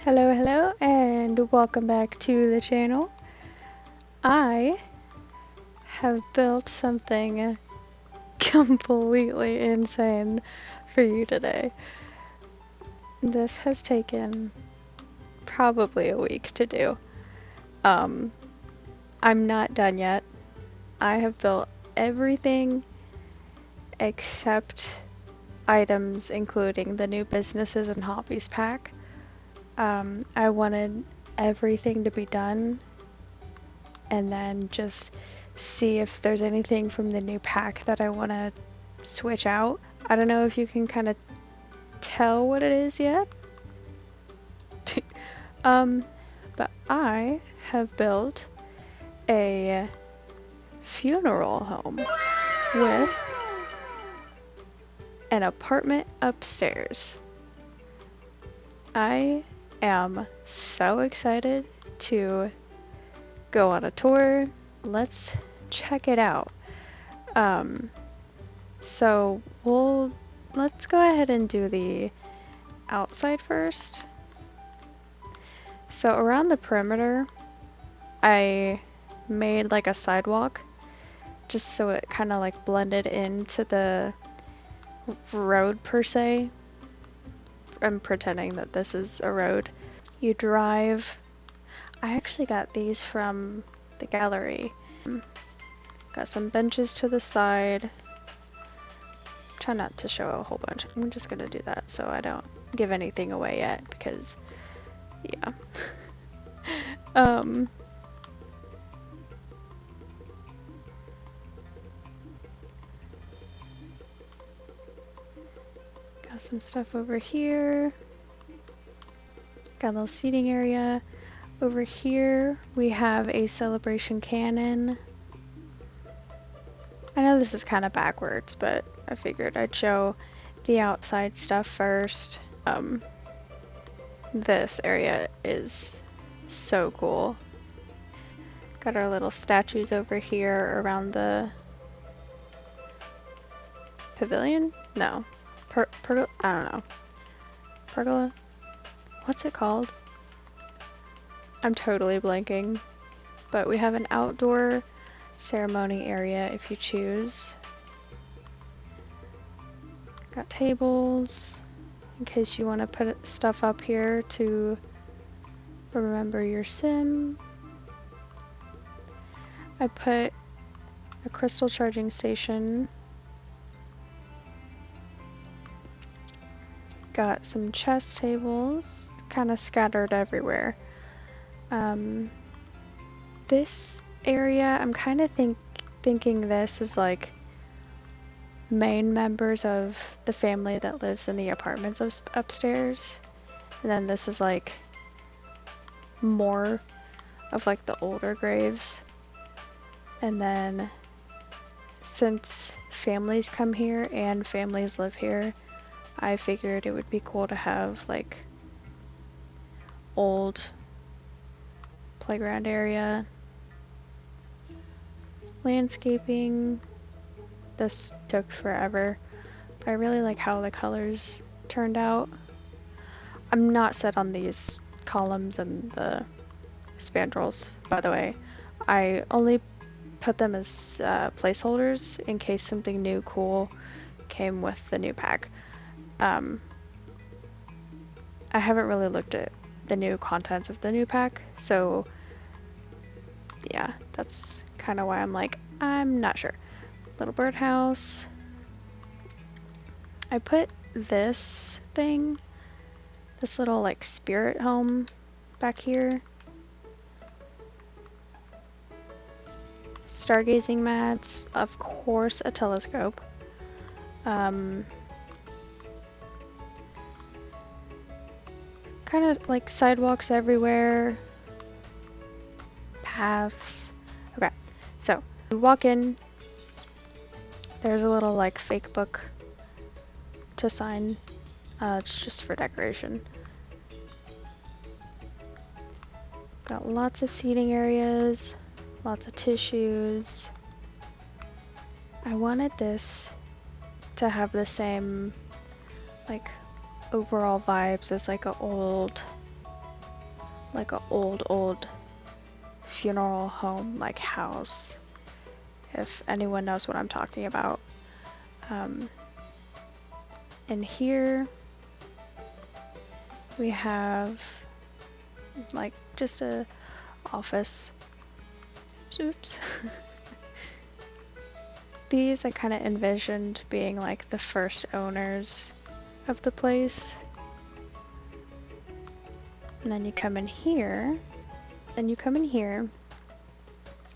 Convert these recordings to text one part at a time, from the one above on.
Hello, hello, and welcome back to the channel. I have built something completely insane for you today. This has taken probably a week to do. Um, I'm not done yet. I have built everything except items, including the new businesses and hobbies pack. I wanted everything to be done and then just see if there's anything from the new pack that I want to switch out. I don't know if you can kind of tell what it is yet. But I have built a funeral home with an apartment upstairs. I am so excited to go on a tour. Let's check it out. So let's go ahead and do the outside first. So around the perimeter, I made like a sidewalk just so it kind of like blended into the road per se. I'm pretending that this is a road. You drive. I actually got these from the gallery. Got some benches to the side. Try not to show a whole bunch. I'm just gonna do that so I don't give anything away yet because, yeah. Got some stuff over here. Got a little seating area. Over here we have a celebration cannon. I know this is kind of backwards, but I figured I'd show the outside stuff first. This area is so cool. Got our little statues over here around the pavilion? No. I don't know. Pergola? What's it called? I'm totally blanking. But we have an outdoor ceremony area if you choose. Got tables in case you want to put stuff up here to remember your sim. I put a crystal charging station. Got some chess tables kind of scattered everywhere. This area, I'm kind of thinking this is like main members of the family that lives in the apartments upstairs. And then this is like more of like the older graves. And then since families come here and families live here, I figured it would be cool to have like old playground area. Landscaping. This took forever, but I really like how the colors turned out. I'm not set on these columns and the spandrels, by the way. I only put them as placeholders in case something new cool came with the new pack. I haven't really looked at the new contents of the new pack, so yeah, that's kind of why I'm like, I'm not sure. Little birdhouse. I put this thing, this little like spirit home back here. Stargazing mats, of course a telescope. Kind of like sidewalks everywhere. Paths. Okay, so you walk in, there's a little like fake book to sign. It's just for decoration. Got lots of seating areas, lots of tissues. I wanted this to have the same like overall vibes as like an old like a old funeral home like house, if anyone knows what I'm talking about. And here we have like just a office. Oops. These I kind of envisioned being like the first owners of the place. And then you come in here, and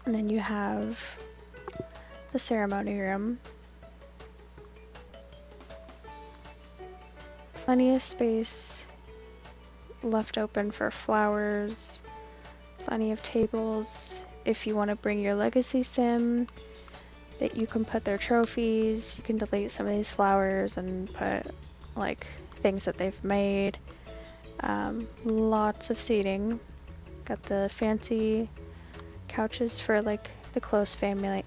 then you have the ceremony room. Plenty of space left open for flowers, plenty of tables. If you want to bring your legacy sim, that you can put their trophies, you can delete some of these flowers and put like things that they've made. Lots of seating. Got the fancy couches for like the close family,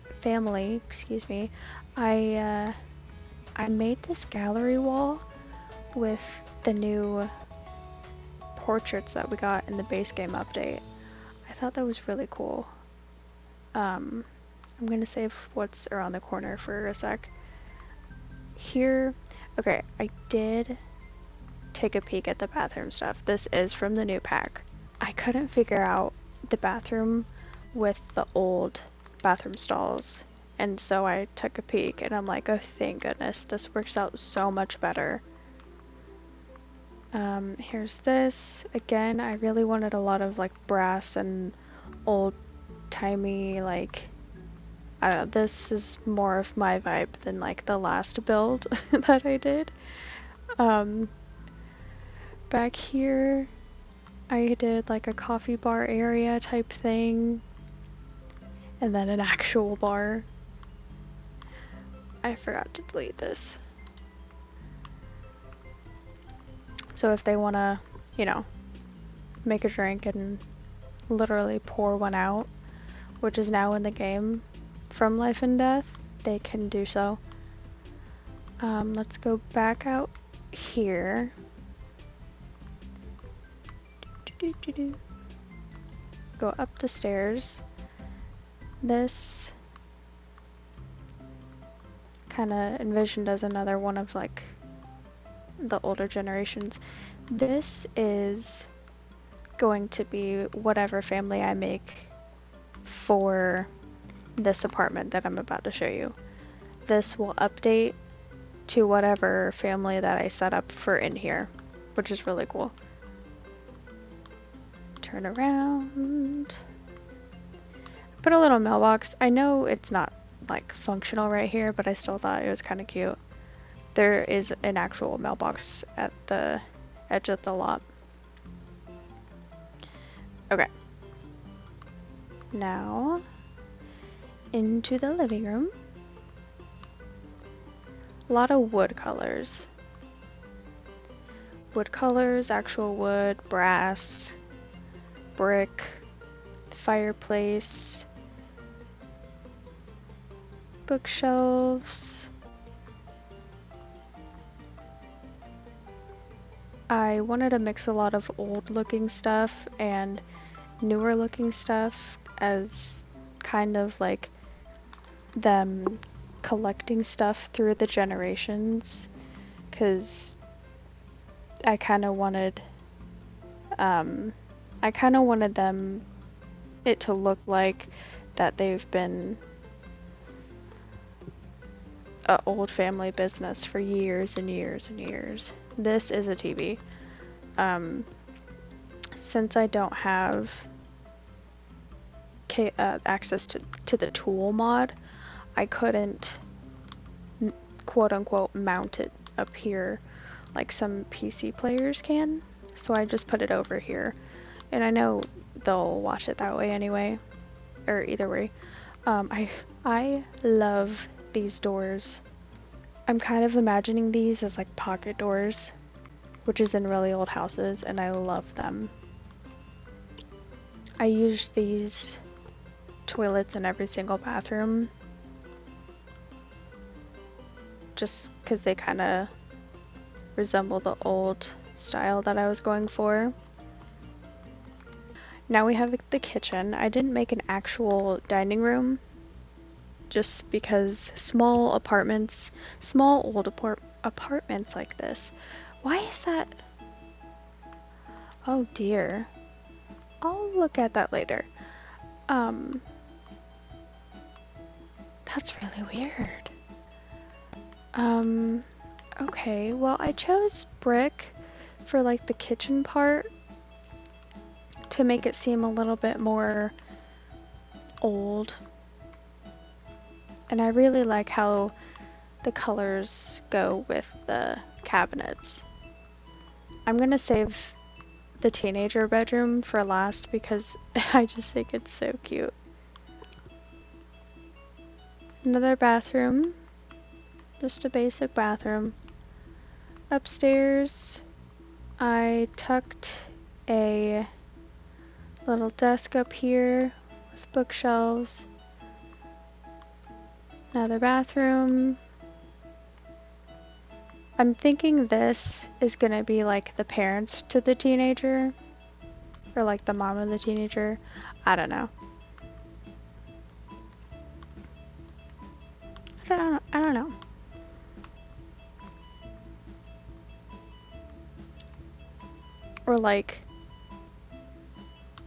excuse me. I made this gallery wall with the new portraits that we got in the base game update. I thought that was really cool. I'm gonna save what's around the corner for a sec. Here, okay, I did take a peek at the bathroom stuff. This is from the new pack. I couldn't figure out the bathroom with the old bathroom stalls, and so I took a peek and I'm like, oh thank goodness, this works out so much better. Here's this. Again, I really wanted a lot of like brass and old-timey, like, I don't know, this is more of my vibe than like the last build that I did. Back here, I did like a coffee bar area type thing, and then an actual bar. I forgot to delete this. So if they want to, you know, make a drink and literally pour one out, which is now in the game from Life and Death, they can do so. Let's go back out here. Go up the stairs. This kind of envisioned as another one of like the older generations. This is going to be whatever family I make for this apartment that I'm about to show you. This will update to whatever family that I set up for in here, which is really cool. Turn around. Put a little mailbox. I know it's not like functional right here, but I still thought it was kind of cute. There is an actual mailbox at the edge of the lot. Okay. Now, into the living room. A lot of wood colors. Wood colors, actual wood, brass, brick, fireplace, bookshelves. I wanted to mix a lot of old looking stuff and newer looking stuff as kind of like them collecting stuff through the generations, because I kind of wanted them it to look like that they've been an old family business for years and years and years. This is a TV. Since I don't have access to the tool mod, I couldn't quote unquote mount it up here like some PC players can, so I just put it over here, and I know they'll watch it that way anyway, or either way. I love these doors. I'm kind of imagining these as like pocket doors, which is in really old houses, and I love them. I use these toilets in every single bathroom just because they kind of resemble the old style that I was going for. Now we have the kitchen. I didn't make an actual dining room just because small apartments, small old apartments like this. Why is that? Oh dear. I'll look at that later. Um, that's really weird. Okay, well, I chose brick for like the kitchen part to make it seem a little bit more old. And I really like how the colors go with the cabinets. I'm gonna save the teenager bedroom for last because I just think it's so cute. Another bathroom, just a basic bathroom. Upstairs, I tucked a little desk up here with bookshelves. Another bathroom. I'm thinking this is gonna be like the parents to the teenager, or like the mom of the teenager. I don't know. I don't know. Or like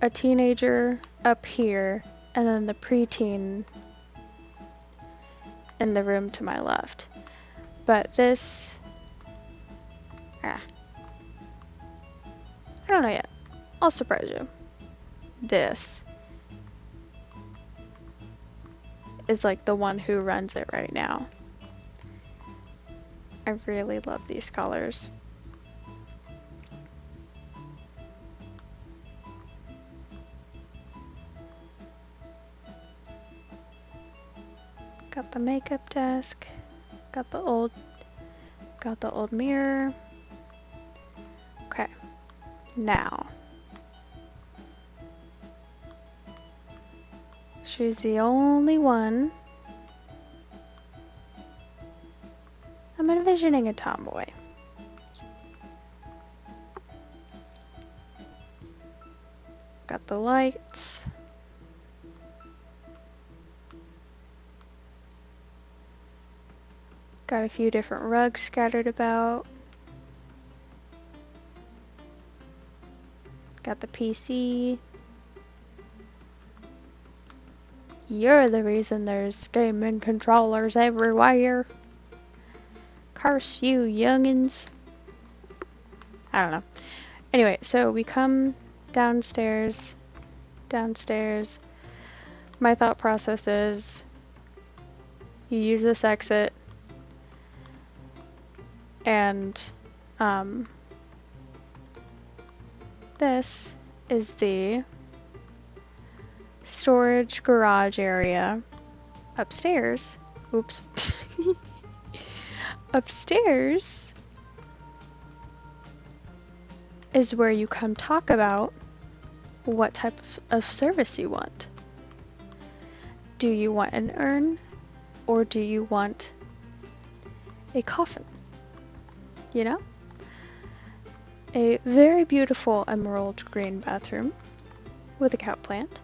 a teenager up here, and then the preteen in the room to my left. But this, I don't know yet. I'll surprise you. This is like the one who runs it right now. I really love these colors. Got the makeup desk, got the old mirror. Okay, now she's the only one. I'm envisioning a tomboy. Got the lights. Got a few different rugs scattered about. Got the PC. You're the reason there's gaming controllers everywhere. Curse you, youngins. I don't know. Anyway, so we come downstairs. My thought process is you use this exit and this is the storage garage area. Upstairs, oops. Upstairs is where you come talk about what type of service you want. Do you want an urn or do you want a coffin? You know? A very beautiful emerald green bathroom with a cow plant.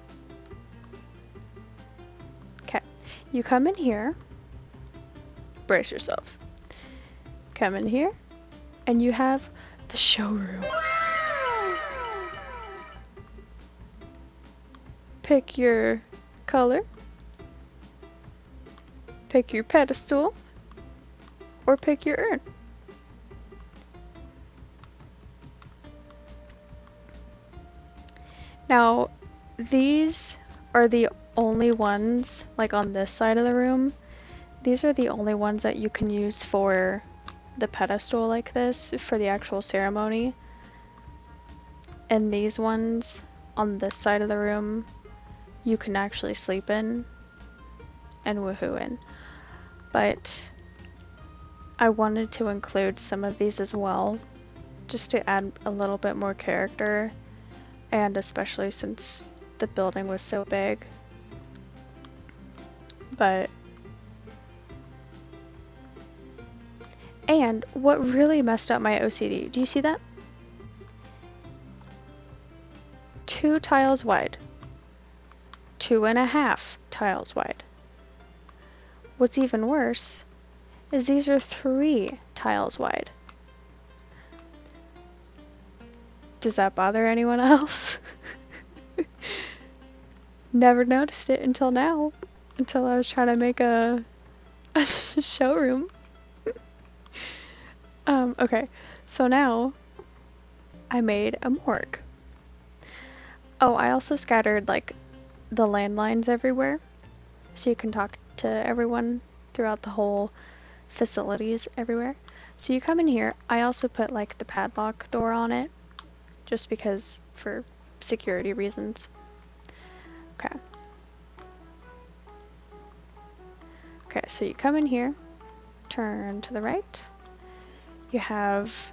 Okay, you come in here, brace yourselves. Come in here, and you have the showroom. Pick your color, pick your pedestal, or pick your urn. Now, these are the only ones, like on this side of the room, these are the only ones that you can use for the pedestal like this, for the actual ceremony. And these ones on this side of the room, you can actually sleep in and woohoo in. But I wanted to include some of these as well, just to add a little bit more character, and especially since the building was so big. And what really messed up my OCD, do you see that? 2 tiles wide. 2.5 tiles wide. What's even worse is these are 3 tiles wide. Does that bother anyone else? Never noticed it until now. Until I was trying to make a showroom. Okay, so now I made a morgue. Oh, I also scattered like the landlines everywhere so you can talk to everyone throughout the whole facilities everywhere. So you come in here, I also put like the padlock door on it just because for security reasons. Okay. Okay, so you come in here, turn to the right. You have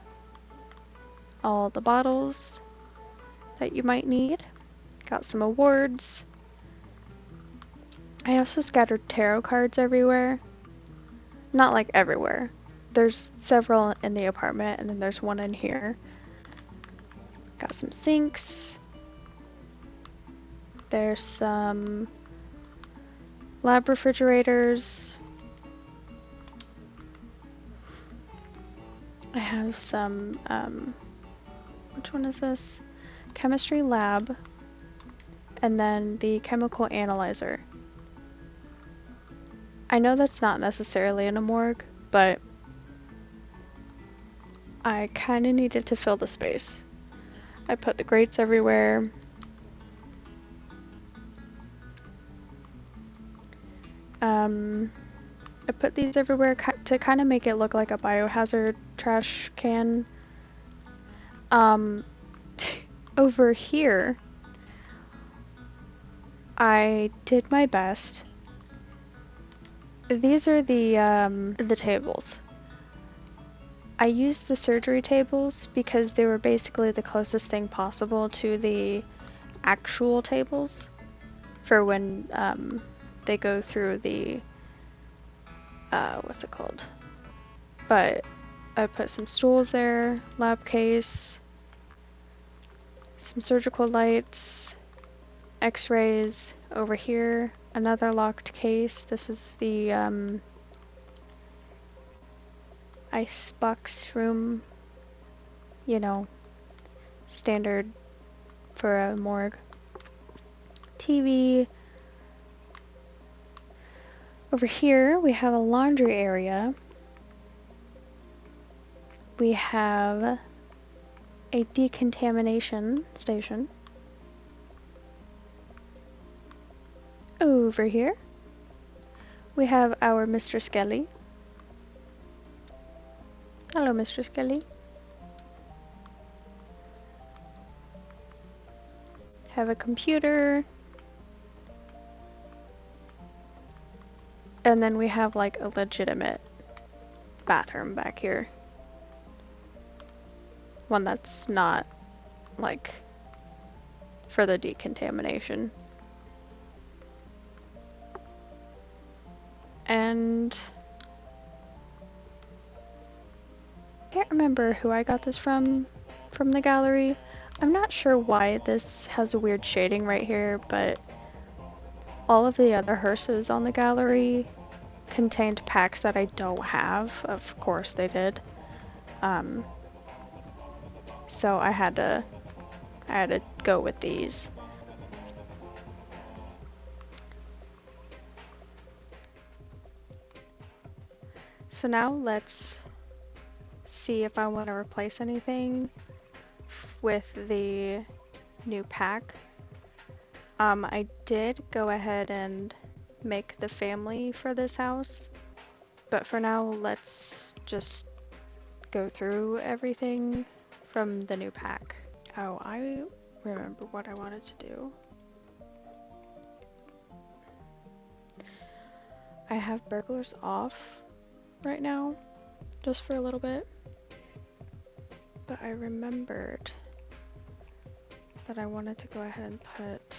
all the bottles that you might need. Got some awards. I also scattered tarot cards everywhere. Not like everywhere. There's several in the apartment and then there's one in here. Got some sinks. There's some lab refrigerators. I have some, which one is this? Chemistry lab, and then the chemical analyzer. I know that's not necessarily in a morgue, but I kind of needed to fill the space. I put the grates everywhere. I put these everywhere to kind of make it look like a biohazard trash can. Over here, I did my best. These are the tables. I used the surgery tables because they were basically the closest thing possible to the actual tables for when they go through the what's it called? But I put some stools there, lab case, some surgical lights, x-rays over here, another locked case. This is the icebox room, you know, standard for a morgue. TV. Over here we have a laundry area. We have a decontamination station. Over here we have our Mr. Skelly. Hello, Mr. Skelly. Have a computer. And then we have like a legitimate bathroom back here. One that's not like for the decontamination. And I can't remember who I got this from the gallery. I'm not sure why this has a weird shading right here, but all of the other hearses on the gallery contained packs that I don't have. Of course they did. So I had to go with these. So now let's see if I want to replace anything with the new pack. I did go ahead and make the family for this house, but for now let's just go through everything from the new pack. Oh, I remember what I wanted to do. I have burglars off right now, just for a little bit, but I remembered that I wanted to go ahead and put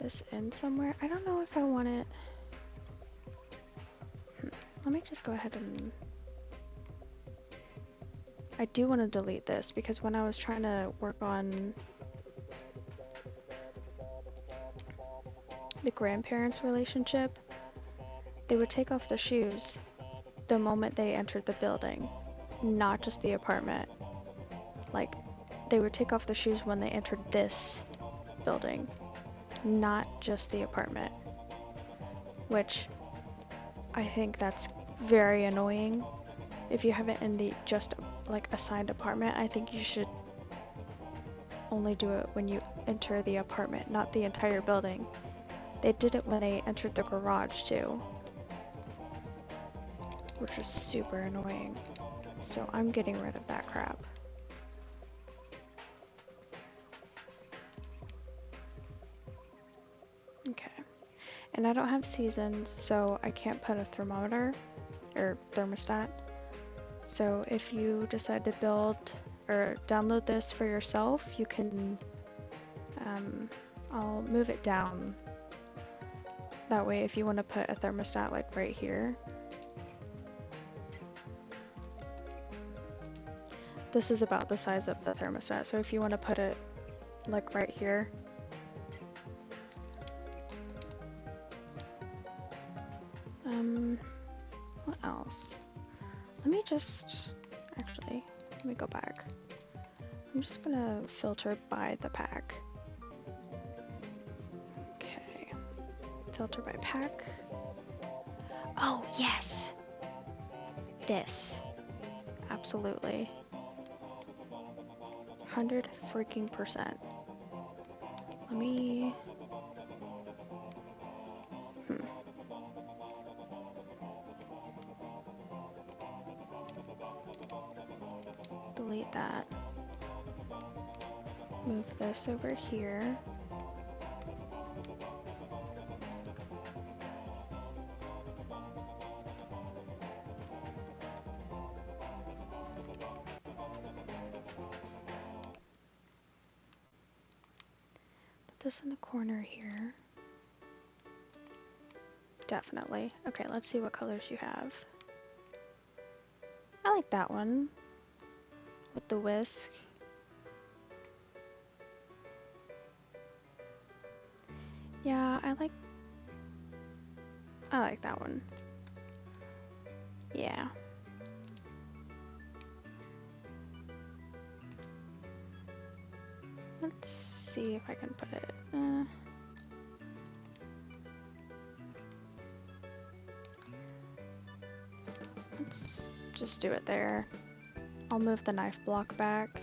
this in somewhere. I don't know if I want it. Let me just go ahead and... I do want to delete this because when I was trying to work on the grandparents' relationship, they would take off their shoes the moment they entered the building, not just the apartment. Like, they would take off their shoes when they entered this building, not just the apartment. Which I think that's very annoying. If you have it in the just like assigned apartment, I think you should only do it when you enter the apartment, not the entire building. They did it when they entered the garage too, which was super annoying. So I'm getting rid of that crap. Okay. And I don't have seasons, so I can't put a thermometer or thermostat. So if you decide to build or download this for yourself, you can, I'll move it down. That way if you want to put a thermostat like right here, this is about the size of the thermostat. So if you want to put it like right here, what else? Actually, let me go back. I'm just gonna filter by the pack. Okay, filter by pack. Oh, yes! This. Absolutely. 100 freaking %. Let me... Delete that. Move this over here. Put this in the corner here. Definitely. Okay, let's see what colors you have. I like that one. With the whisk. Yeah, I like that one. Yeah. Let's see if I can put it. Let's just do it there. I'll move the knife block back.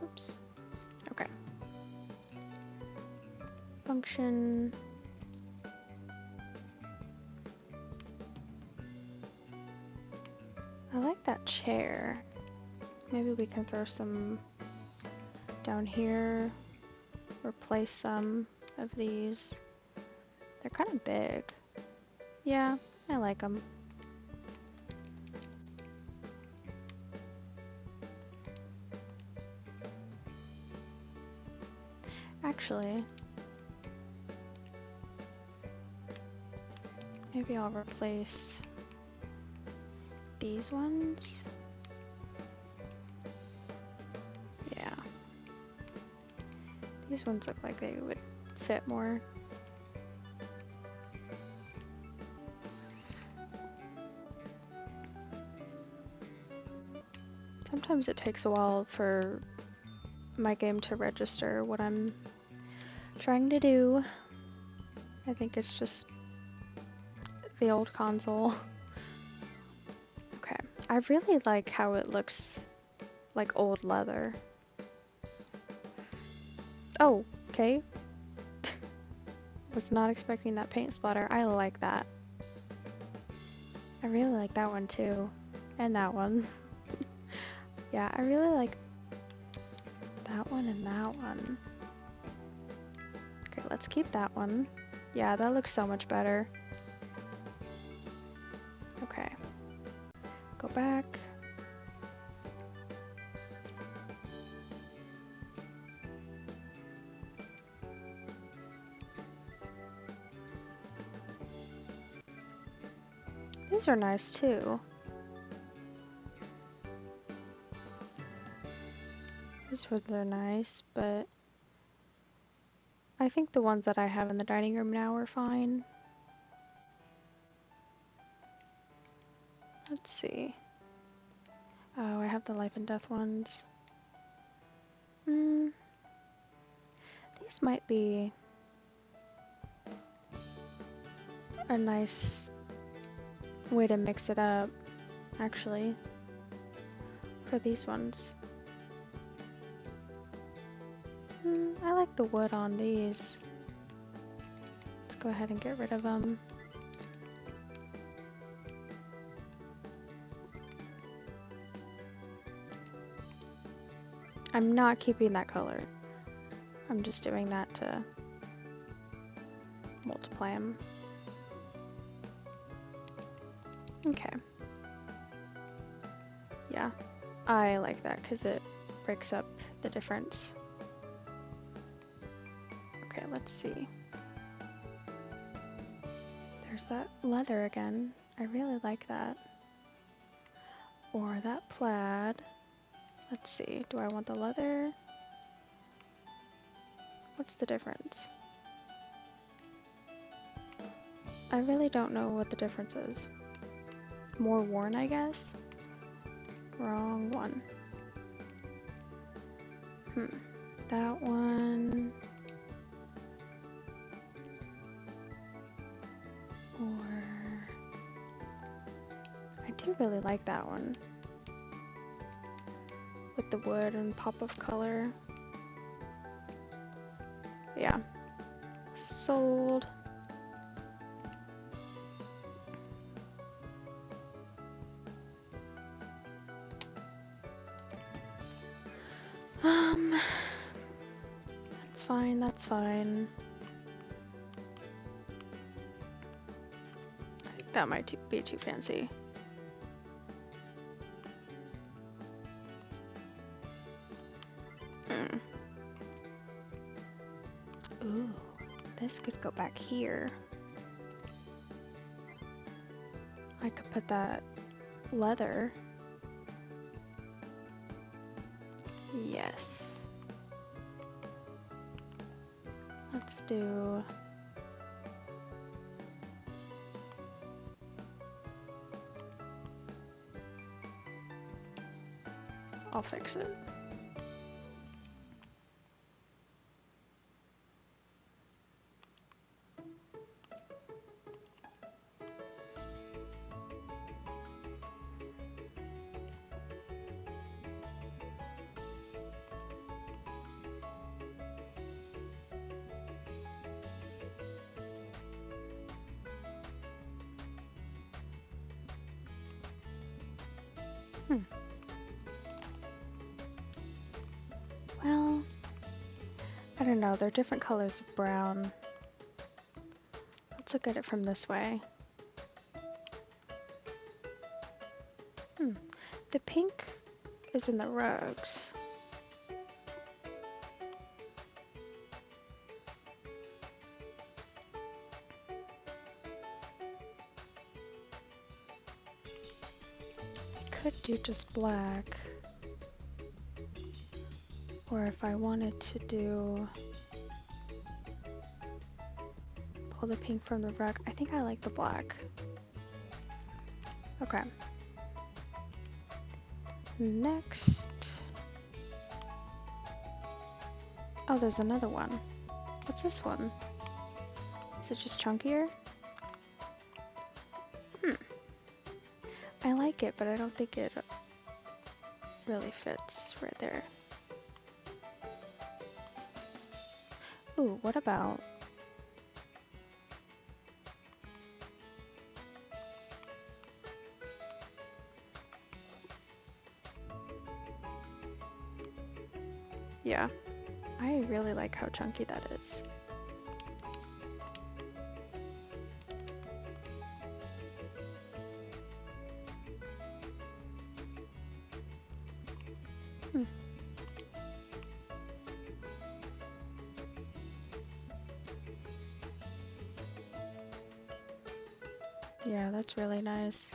Oops. Okay. Function. I like that chair. Maybe we can throw some down here. Replace some of these. They're kind of big. Yeah, I like them. Actually, maybe I'll replace these ones. Yeah. These ones look like they would fit more. Sometimes it takes a while for my game to register what I'm trying to do. I think it's just the old console. Okay, I really like how it looks like old leather. Oh, okay. Was not expecting that paint splatter. I like that. I really like that one too. And that one. Yeah, I really like that one and that one. Okay, let's keep that one. Yeah, that looks so much better. Okay. Go back. These are nice too. These ones are nice, but I think the ones that I have in the dining room now are fine. Let's see. Oh, I have the life and death ones. These might be a nice way to mix it up, actually. For these ones. I like the wood on these. Let's go ahead and get rid of them. I'm not keeping that color. I'm just doing that to multiply them. Okay. Yeah, I like that because it breaks up the difference. Okay, let's see. There's that leather again. I really like that. Or that plaid. Let's see, do I want the leather? What's the difference? I really don't know what the difference is. More worn, I guess? Wrong one. That one. Or... I do really like that one. With the wood and pop of color. Yeah. Sold. That's fine, that's fine. I think that might be too fancy. Ooh, this could go back here. I could put that leather. Yes. Let's do... I'll fix it. Well, I don't know, they're different colors of brown. Let's look at it from this way. The pink is in the rugs. I could do just black. Or if I wanted to do... pull the pink from the rug, I think I like the black. Okay. Next... Oh, there's another one. What's this one? Is it just chunkier? I like it, but I don't think it really fits right there. Ooh, what about... Yeah, I really like how chunky that is. Yeah, that's really nice.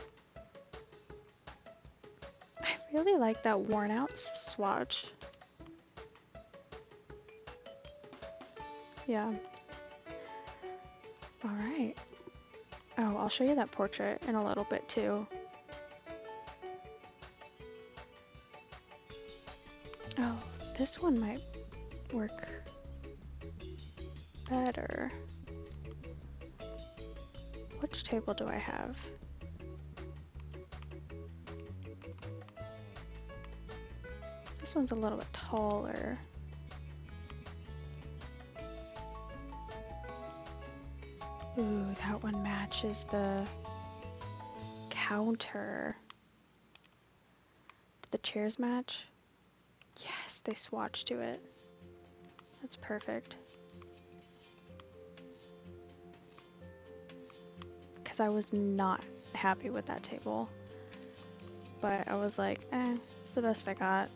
I really like that worn out swatch. Yeah. All right. Oh, I'll show you that portrait in a little bit too. Oh, this one might work better. Which table do I have? This one's a little bit taller. Ooh, that one matches the counter. Did the chairs match? Yes, they swatched to it. That's perfect. Because I was not happy with that table. But I was like, it's the best I got.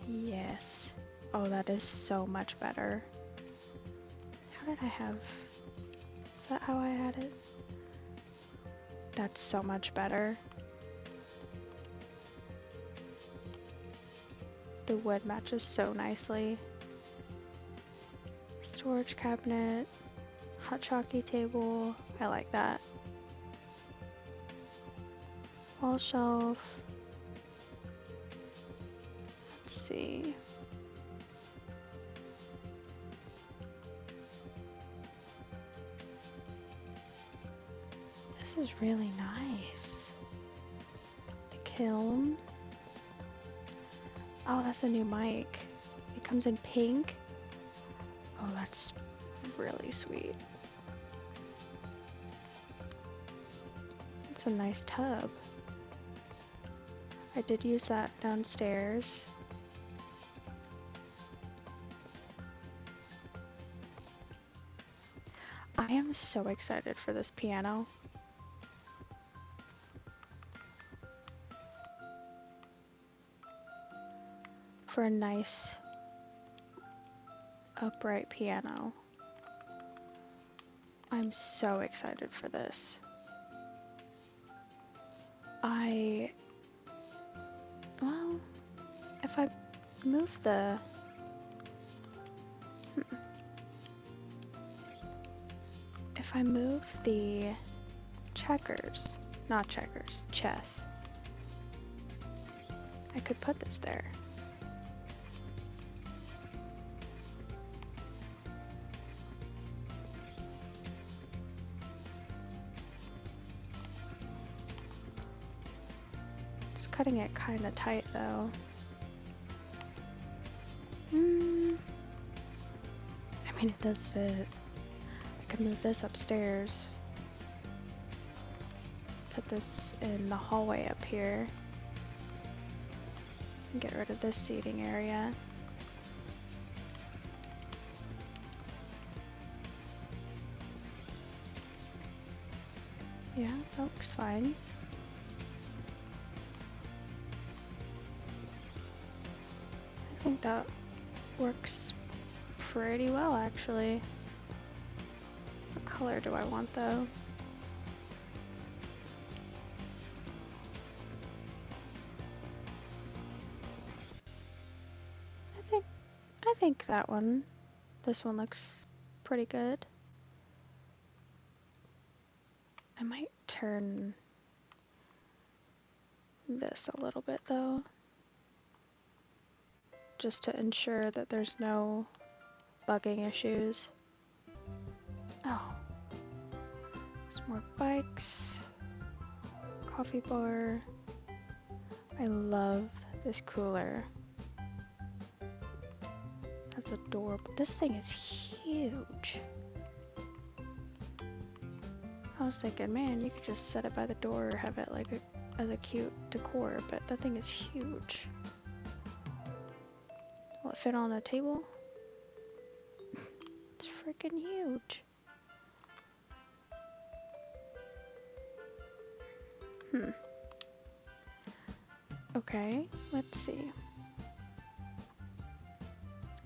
Yes. Oh, that is so much better. How did I have... Is that how I had it? That's so much better. The wood matches so nicely. Storage cabinet, hot chalky table. I like that. Wall shelf. Let's see. This is really nice. The kiln. Oh, that's a new mic. It comes in pink. Oh, that's really sweet. It's a nice tub. I did use that downstairs. I am so excited for this piano. For a nice upright piano. I'm so excited for this. Well, if I move the... If I move the not checkers, chess, I could put this there. It's cutting it kind of tight though. I mean, it does fit. I could move this upstairs. Put this in the hallway up here. And get rid of this seating area. Yeah, that looks fine. I think that works pretty well, actually. What color do I want, though? I think that one, this one looks pretty good. I might turn this a little bit, though. Just to ensure that there's no bugging issues. Oh. There's more bikes. Coffee bar. I love this cooler. That's adorable. This thing is huge. I was thinking, man, you could just set it by the door or have it like as a cute decor, but that thing is huge. Will it fit on a table? It's freaking huge. Okay, let's see.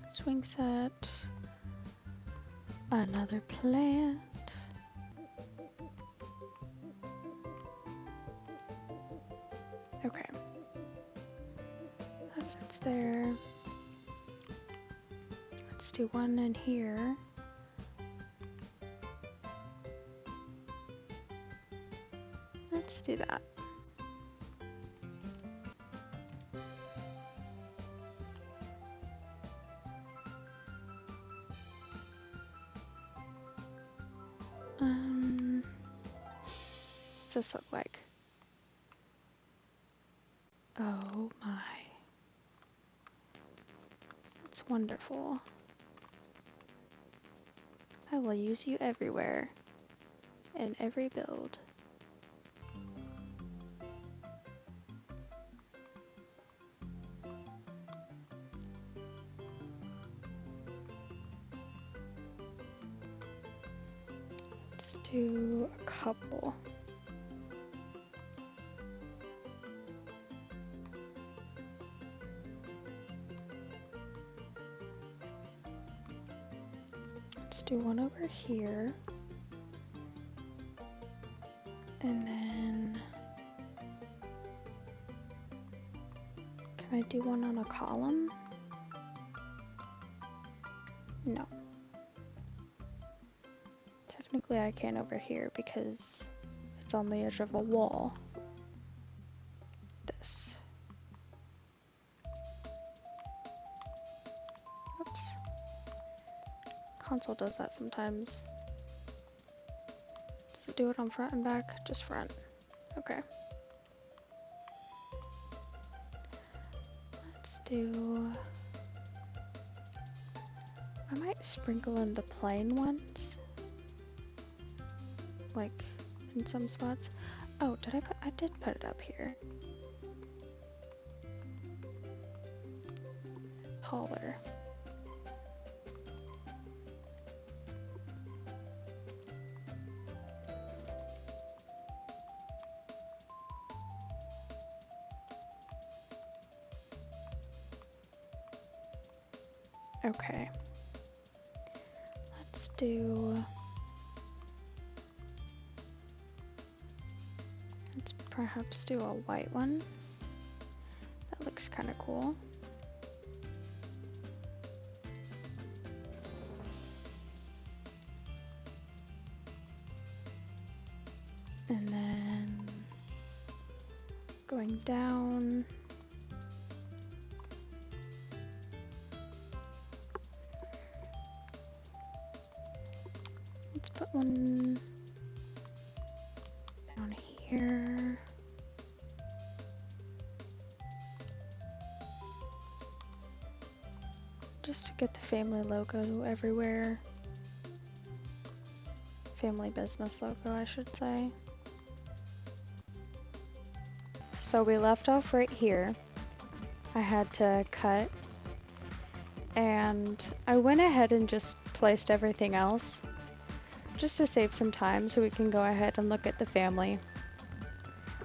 Swing set. Another plant. Okay. lights there. Let's do one in here. Let's do that. What's this look like? Oh my. That's wonderful. I will use you everywhere. In every build. Let's do a couple. Let's do one over here. And then can I do one on a column? No. Technically I can over here because it's on the edge of a wall. This. Oops. Console does that sometimes. Does it do it on front and back? Just front. Okay. Let's do... I might sprinkle in the plain ones. Like, in some spots. Oh, I did put it up here. Taller. Okay. Let's do... Let's perhaps do a white one. That looks kind of cool. And then going down. Let's put one down here. Just to get the family logo everywhere. Family business logo, I should say. So we left off right here. I had to cut. And I went ahead and just placed everything else. Just to save some time so we can go ahead and look at the family.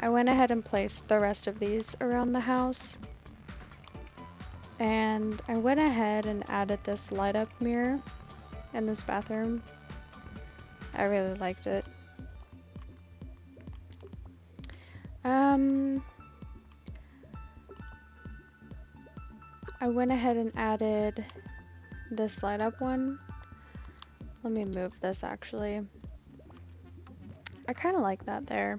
I went ahead and placed the rest of these around the house. And I went ahead and added this light up mirror in this bathroom. I really liked it. I went ahead and added this light up one. Let me move this actually. I kind of like that there.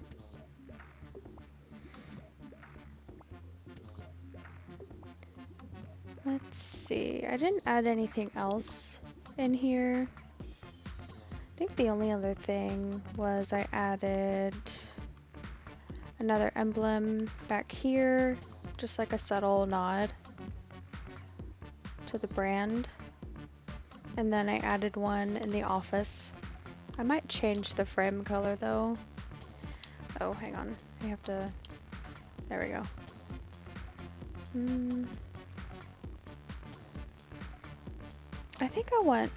Let's see, I didn't add anything else in here. I think the only other thing was I added another emblem back here, just like a subtle nod to the brand. And then I added one in the office. I might change the frame color though. Oh, hang on, I have to, there we go. I think I want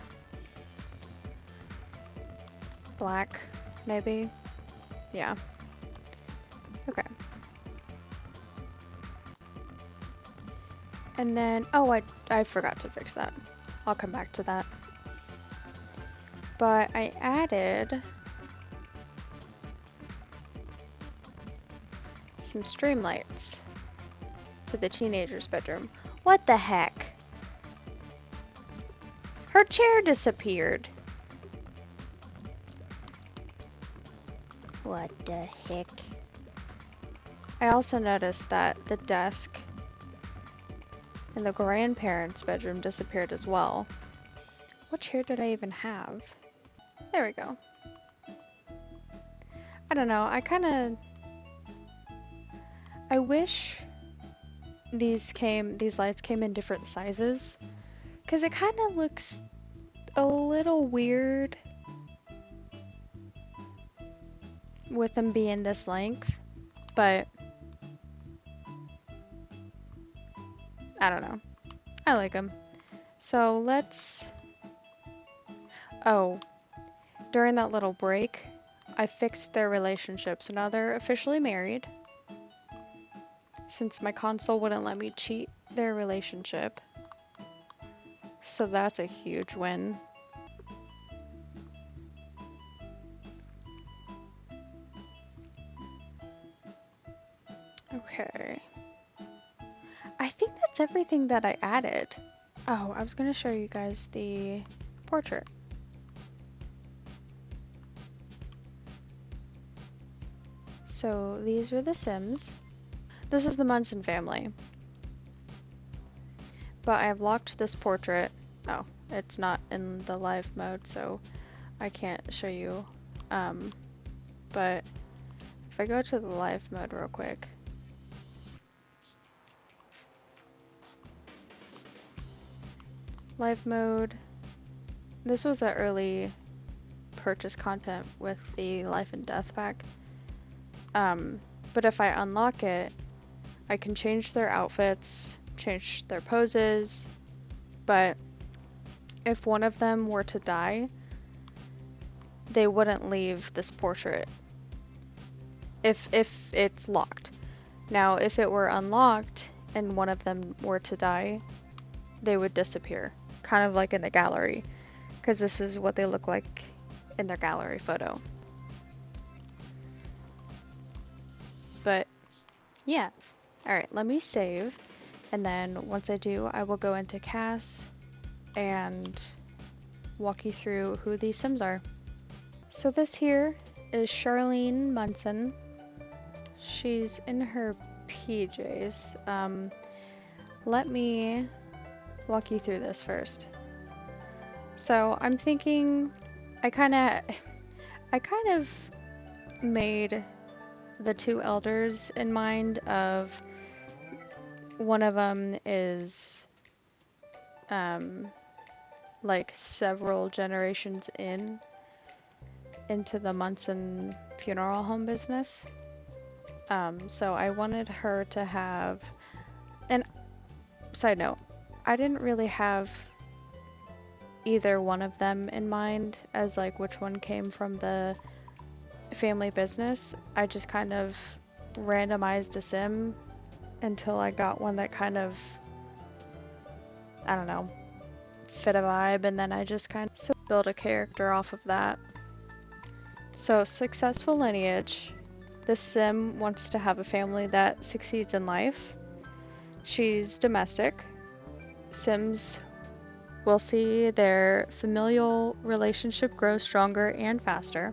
black, maybe. Yeah. Okay. And then, oh, I forgot to fix that. I'll come back to that. But I added some streamlights to the teenager's bedroom. What the heck? Her chair disappeared. What the heck? I also noticed that the desk in the grandparents' bedroom disappeared as well. What chair did I even have? There we go. I don't know, I wish these lights came in different sizes, because it kind of looks a little weird with them being this length, but I don't know. I like them. So oh, during that little break, I fixed their relationship, so now they're officially married. Since my console wouldn't let me cheat their relationship. So that's a huge win. Okay. I think that's everything that I added. Oh, I was going to show you guys the portrait. So these are the Sims. This is the Munson family. But I have locked this portrait. Oh, it's not in the live mode, so I can't show you. But if I go to the live mode real quick. Live mode. This was an early purchase content with the life and death pack. But if I unlock it, I can change their outfits, change their poses, but if one of them were to die, they wouldn't leave this portrait if it's locked. Now, if it were unlocked and one of them were to die, they would disappear, kind of like in the gallery, because this is what they look like in their gallery photo. But yeah. Alright, let me save, and then once I do, I will go into CAS and walk you through who these Sims are. So this here is Charlene Munson. She's in her PJs. Let me walk you through this first. So I'm thinking, I kind of made the two elders in mind of one of them is like several generations into the Munson funeral home business. So I wanted her to have, and side note, I didn't really have either one of them in mind as like which one came from the family business. I just kind of randomized a sim until I got one that kind of, I don't know, fit a vibe, and then I just kind of build a character off of that. So, successful lineage. This sim wants to have a family that succeeds in life. She's domestic. Sims will see their familial relationship grow stronger and faster.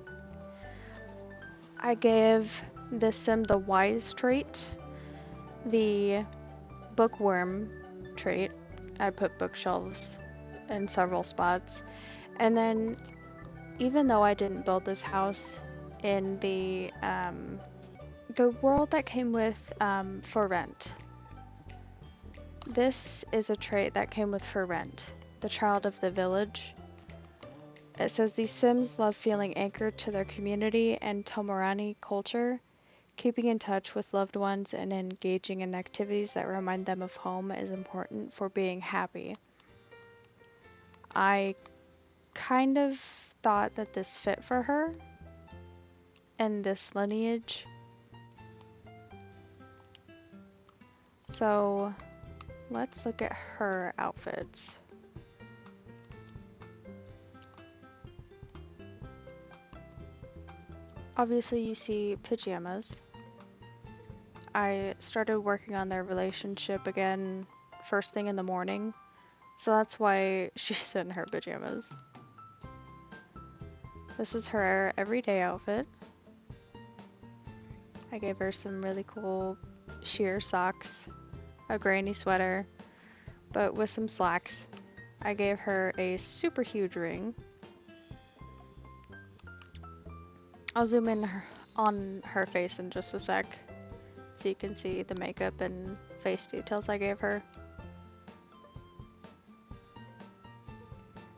I gave this sim the wise trait, the bookworm trait. I put bookshelves in several spots. And then, even though I didn't build this house in the world that came with for rent, this is a trait that came with for rent, the child of the village. It says these Sims love feeling anchored to their community and Tomorani culture. Keeping in touch with loved ones and engaging in activities that remind them of home is important for being happy. I kind of thought that this fit for her and this lineage. So let's look at her outfits. Obviously you see pajamas. I started working on their relationship again first thing in the morning. So that's why she's in her pajamas. This is her everyday outfit. I gave her some really cool sheer socks, a granny sweater, but with some slacks. I gave her a super huge ring. I'll zoom in on her face in just a sec so you can see the makeup and face details I gave her.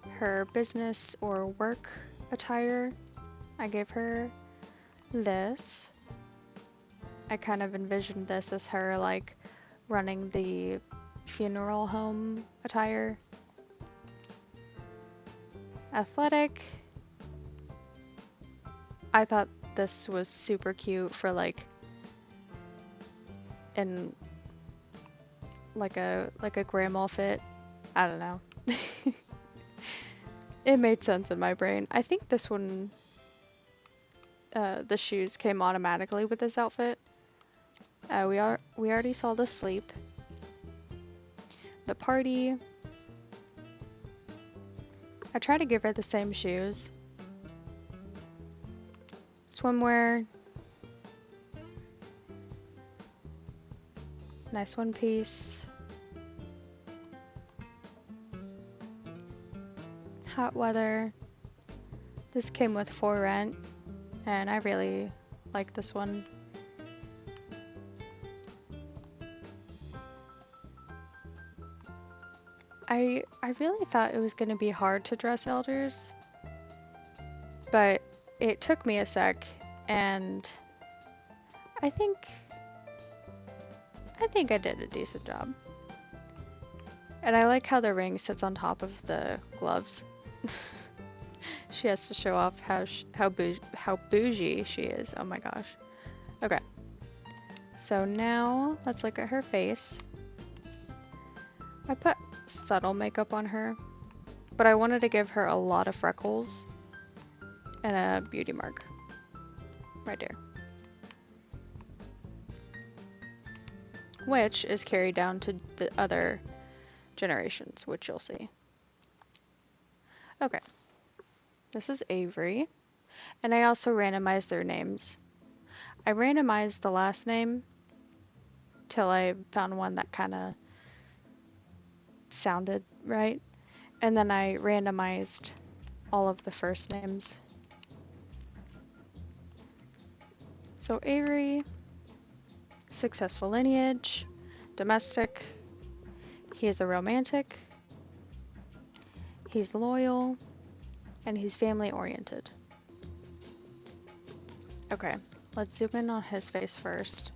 Her business or work attire, I gave her this. I kind of envisioned this as her like running the funeral home attire. Athletic, I thought this was super cute for like in like a grandma fit. I don't know. It made sense in my brain. I think this one, the shoes came automatically with this outfit. We already saw the sleep, the party. I try to give her the same shoes. Swimwear. Nice one piece. Hot weather. This came with for rent, and I really like this one. I really thought it was going to be hard to dress elders, but it took me a sec, and I think I did a decent job. And I like how the ring sits on top of the gloves. She has to show off how bougie she is. Oh my gosh. Okay. So now let's look at her face. I put subtle makeup on her, but I wanted to give her a lot of freckles and a beauty mark right there, which is carried down to the other generations, which you'll see. Okay, this is Avery, and I also randomized their names. I randomized the last name till I found one that kind of sounded right, and then I randomized all of the first names. So Avery, successful lineage, domestic, he is a romantic, he's loyal, and he's family oriented. Okay, let's zoom in on his face first.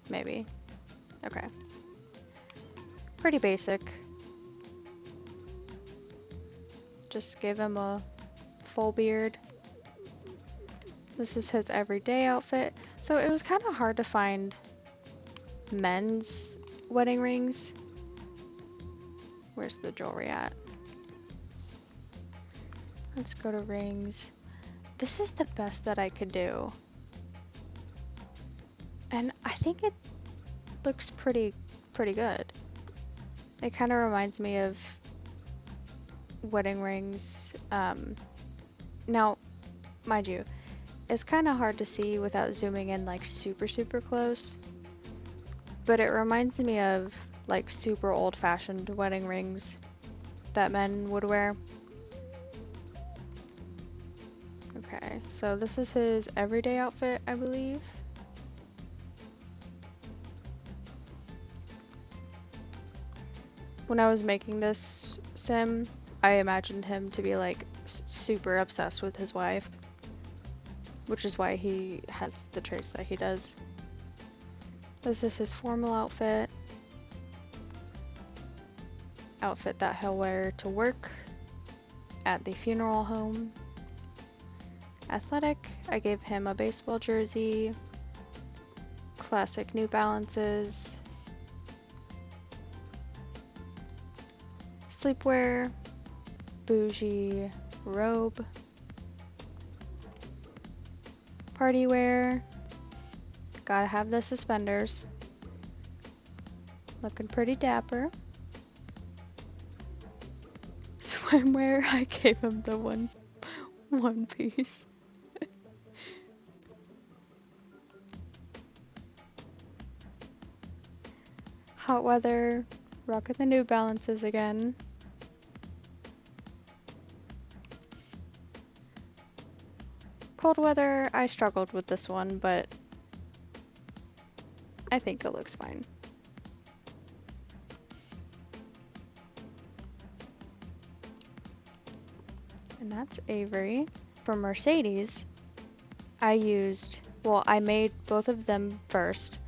Maybe. Okay. Pretty basic. Just give him a full beard. This is his everyday outfit. So it was kind of hard to find men's wedding rings. Where's the jewelry at? Let's go to rings. This is the best that I could do. And I think it looks pretty good. It kind of reminds me of wedding rings. Now, mind you, it's kind of hard to see without zooming in like super close, but it reminds me of like super old-fashioned wedding rings that men would wear. Okay, so this is his everyday outfit, I believe. When I was making this sim, I imagined him to be like super obsessed with his wife, which is why he has the traits that he does. This is his formal outfit. Outfit that he'll wear to work, at the funeral home. Athletic, I gave him a baseball jersey, classic New Balances. Sleepwear, bougie robe. Party wear, gotta have the suspenders. Looking pretty dapper. Swimwear, I gave him the one piece. Hot weather, rocking the New Balances again. Cold weather, I struggled with this one, but I think it looks fine. And that's Avery. For Mercedes, I made both of them first,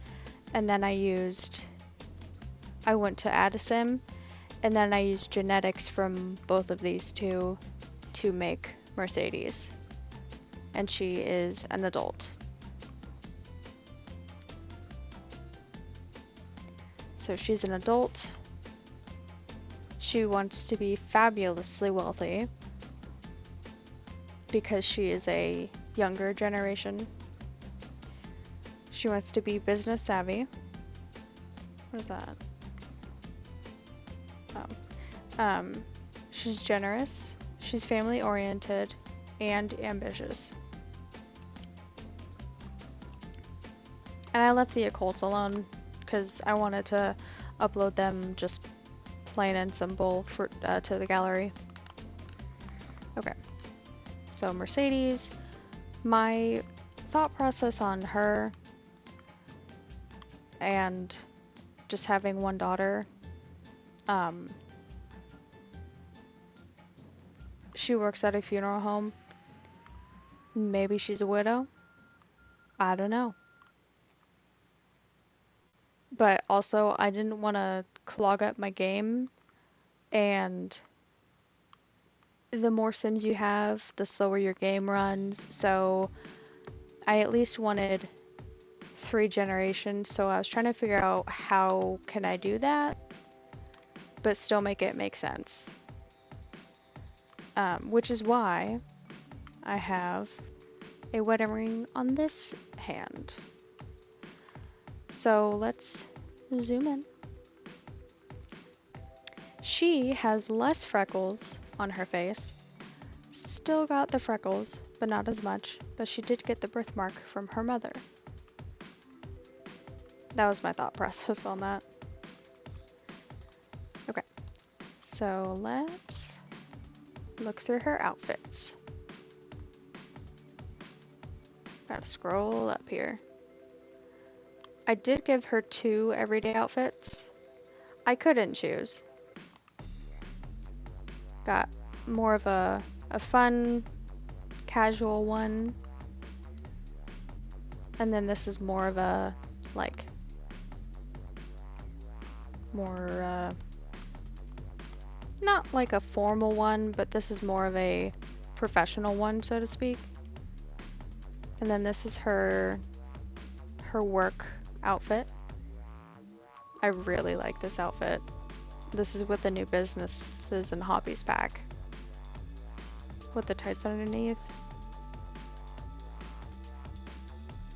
and then I went to Addison, and then I used genetics from both of these two to make Mercedes. And she is an adult. So she's an adult. She wants to be fabulously wealthy because she is a younger generation. She wants to be business savvy. What is that? Oh. She's generous. She's family oriented and ambitious. And I left the occults alone because I wanted to upload them just plain and simple to the gallery. Okay, so Mercedes, my thought process on her and just having one daughter, she works at a funeral home. Maybe she's a widow. I don't know. But also, I didn't want to clog up my game, and the more Sims you have, the slower your game runs, so I at least wanted 3 generations, so I was trying to figure out how can I do that, but still make it make sense. Which is why I have a wedding ring on this hand. So let's zoom in. She has less freckles on her face. Still got the freckles, but not as much. But she did get the birthmark from her mother. That was my thought process on that. Okay, so let's look through her outfits. Gotta scroll up here. I did give her 2 everyday outfits. I couldn't choose. Got more of a fun, casual one. And then this is more of a, like, more, not like a formal one, but this is more of a professional one, so to speak. And then this is her work outfit. I really like this outfit. This is with the new businesses and hobbies pack. With the tights underneath.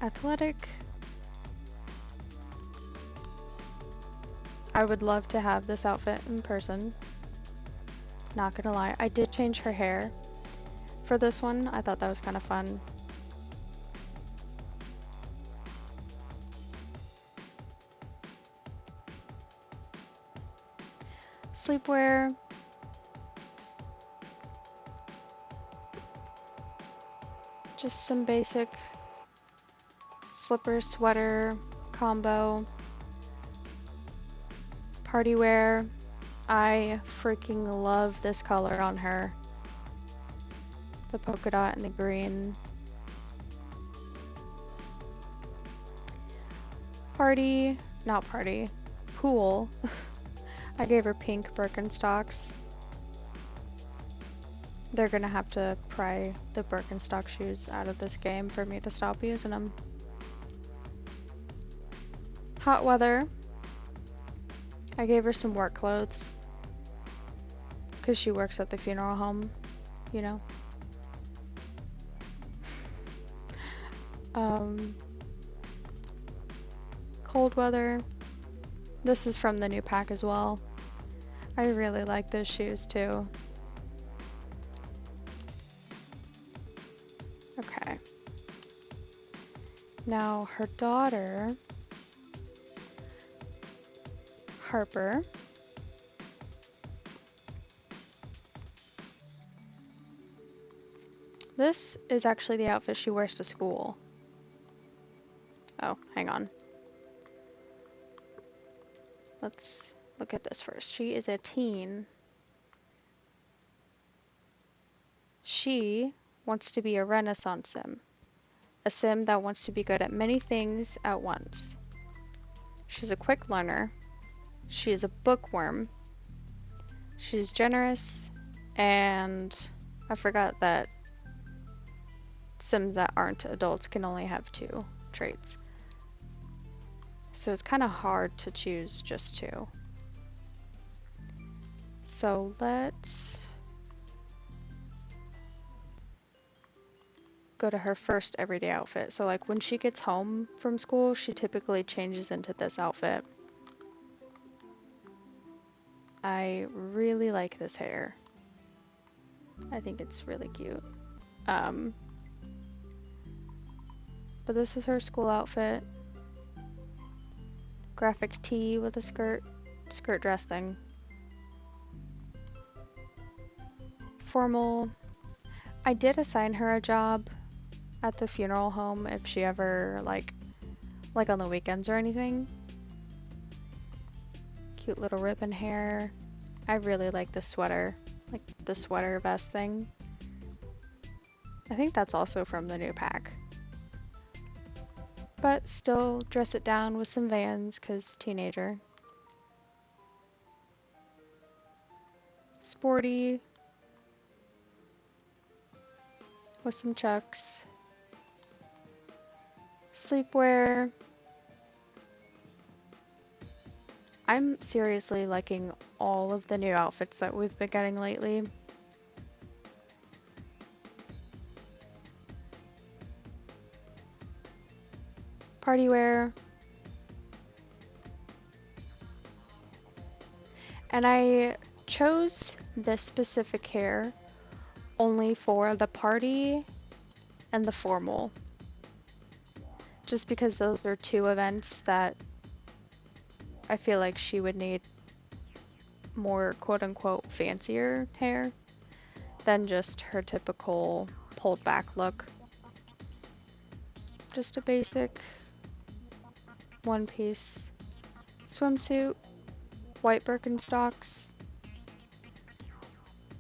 Athletic. I would love to have this outfit in person. Not gonna lie, I did change her hair for this one. I thought that was kind of fun. Sleepwear. Just some basic slipper, sweater combo. Party wear. I freaking love this color on her. The polka dot and the green. Pool. I gave her pink Birkenstocks. They're gonna have to pry the Birkenstock shoes out of this game for me to stop using them. Hot weather. I gave her some work clothes. Because she works at the funeral home, you know. Cold weather. This is from the new pack as well. I really like those shoes too. Okay. Now her daughter, Harper. This is actually the outfit she wears to school. Oh, hang on. Let's look at this first. She is a teen. She wants to be a Renaissance sim. A sim that wants to be good at many things at once. She's a quick learner. She is a bookworm. She's generous. And I forgot that sims that aren't adults can only have 2 traits. So it's kind of hard to choose just 2. So let's go to her first everyday outfit. So like when she gets home from school, she typically changes into this outfit. I really like this hair. I think it's really cute. But this is her school outfit. Graphic tee with a skirt dress thing. Formal. I did assign her a job at the funeral home if she ever like on the weekends or anything. Cute little ribbon hair. I really like the sweater, like the sweater vest thing. I think that's also from the new pack. But still dress it down with some Vans because teenager. Sporty with some Chucks. Sleepwear. I'm seriously liking all of the new outfits that we've been getting lately. Party wear. And I chose this specific hair only for the party and the formal. Just because those are 2 events that I feel like she would need more quote-unquote fancier hair than just her typical pulled back look. Just a basic one-piece swimsuit, white Birkenstocks,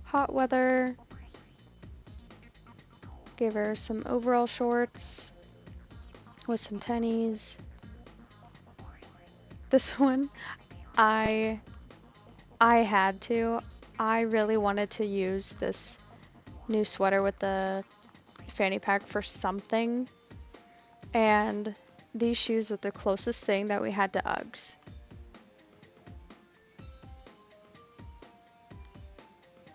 hot weather, gave her some overall shorts with some tennies. This one, I had to. I really wanted to use this new sweater with the fanny pack for something, and these shoes are the closest thing that we had to Uggs.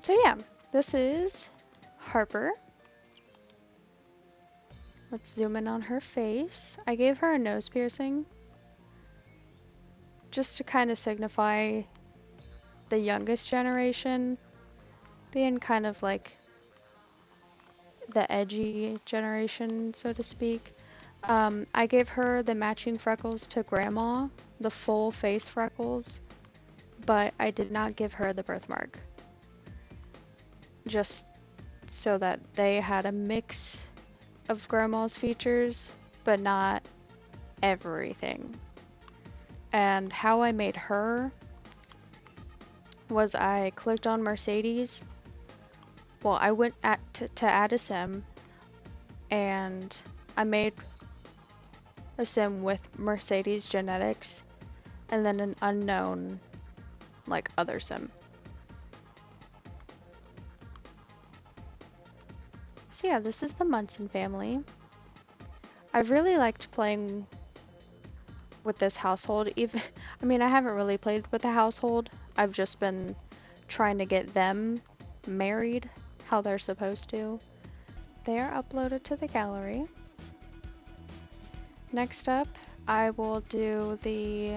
So yeah, this is Harper. Let's zoom in on her face. I gave her a nose piercing just to kind of signify the youngest generation being kind of like the edgy generation, so to speak. I gave her the matching freckles to grandma, the full face freckles, but I did not give her the birthmark. Just so that they had a mix of grandma's features, but not everything. And how I made her was I clicked on Mercedes. Well, I went to add a sim, and I made a sim with Mercedes genetics, and then an unknown, like, other sim. So yeah, this is the Munson family. I really liked playing with this household. Even, I mean, I haven't really played with the household. I've just been trying to get them married how they're supposed to. They are uploaded to the gallery. Next up, I will do the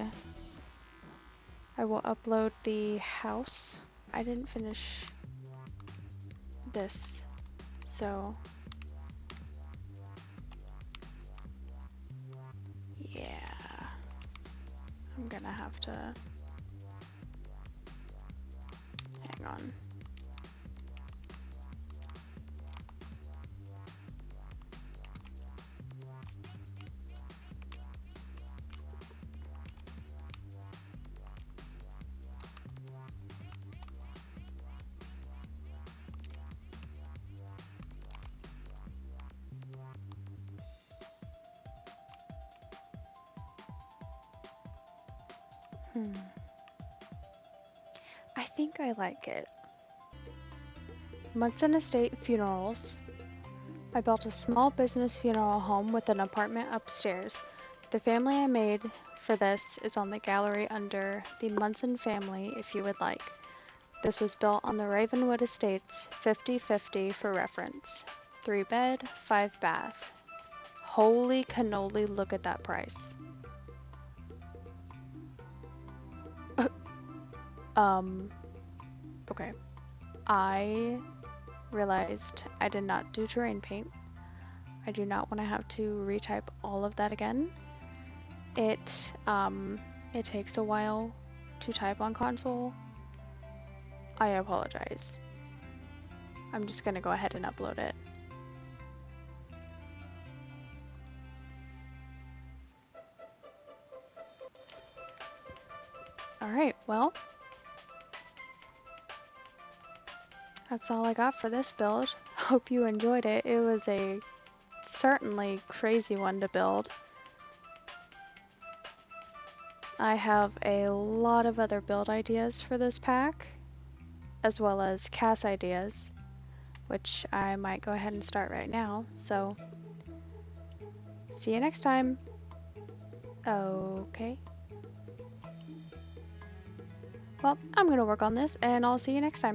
I will upload the house. I didn't finish this, so yeah, I'm gonna have to hang on. I think I like it. Munson Estate Funerals. I built a small business funeral home with an apartment upstairs. The family I made for this is on the gallery under the Munson family if you would like. This was built on the Ravenwood Estates 50/50 for reference. 3 bed, 5 bath. Holy cannoli, look at that price. Okay. I realized I did not do terrain paint. I do not want to have to retype all of that again. It takes a while to type on console. I apologize. I'm just gonna go ahead and upload it. Alright, well, that's all I got for this build. Hope you enjoyed it. It was a certainly crazy one to build. I have a lot of other build ideas for this pack, as well as cast ideas, which I might go ahead and start right now. So, see you next time. Okay. Well, I'm gonna work on this, and I'll see you next time.